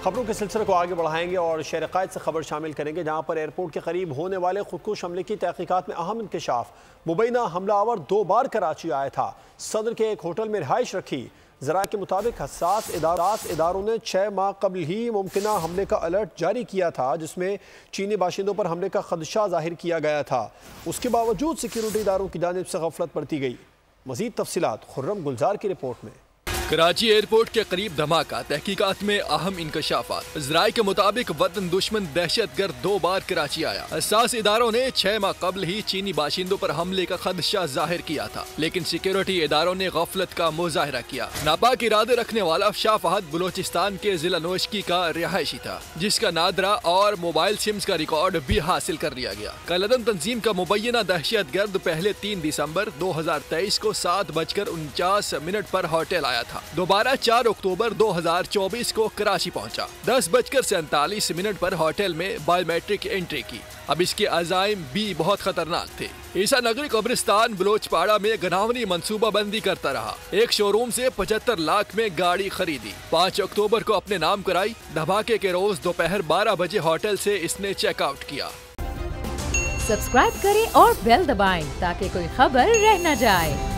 खबरों के सिलसिले को आगे बढ़ाएंगे और शहर क़ायद से खबर शामिल करेंगे, जहां पर एयरपोर्ट के करीब होने वाले खुदकुश हमले की तहकीकात में अहम इंकशाफ। मुबैना हमलावर 2 बार कराची आया था, सदर के एक होटल में रिहाइश रखी। ज़रा के मुताबिक हसास इदारों ने 6 माह कबल ही मुमकिना हमले का अलर्ट जारी किया था, जिसमें चीनी बाशिंदों पर हमले का खदशा जाहिर किया गया था। उसके बावजूद सिक्योरिटी इदारों की जानिब से गफलत बरती गई। मज़ीद तफसीलात खुर्रम गुलजार की रिपोर्ट में। कराची एयरपोर्ट के करीब धमाका, तहकीकात में अहम इंकशाफात। ज़राए के मुताबिक वतन दुश्मन दहशतगर्द 2 बार कराची आया। हसास इदारों ने 6 माह कबल ही चीनी बाशिंदों पर हमले का खदशा जाहिर किया था, लेकिन सिक्योरिटी इदारों ने गफलत का मुजाहरा किया। नापाक इरादे रखने वाला शाह फहद बलोचिस्तान के जिला नोशकी का रिहायशी था, जिसका नादरा और मोबाइल सिम्स का रिकॉर्ड भी हासिल कर लिया गया। कलदन तंजीम का मुबैना दहशतगर्द पहले 3 दिसंबर 2023 को 7:49 पर होटल आया था। दोबारा 4 अक्टूबर 2024 को कराची पहुंचा। 10:47 पर होटल में बायोमेट्रिक एंट्री की। अब इसके अज़ाइम भी बहुत खतरनाक थे। ईसा नगरी कब्रिस्तान बलोचपाड़ा में गनावनी मंसूबाबंदी करता रहा। एक शोरूम से 75 लाख में गाड़ी खरीदी। 5 अक्टूबर को अपने नाम कराई। धमाके के रोज दोपहर 12 बजे होटल से इसने चेकआउट किया। सब्सक्राइब करें और बेल दबाएं ताकि कोई खबर रह न जाए।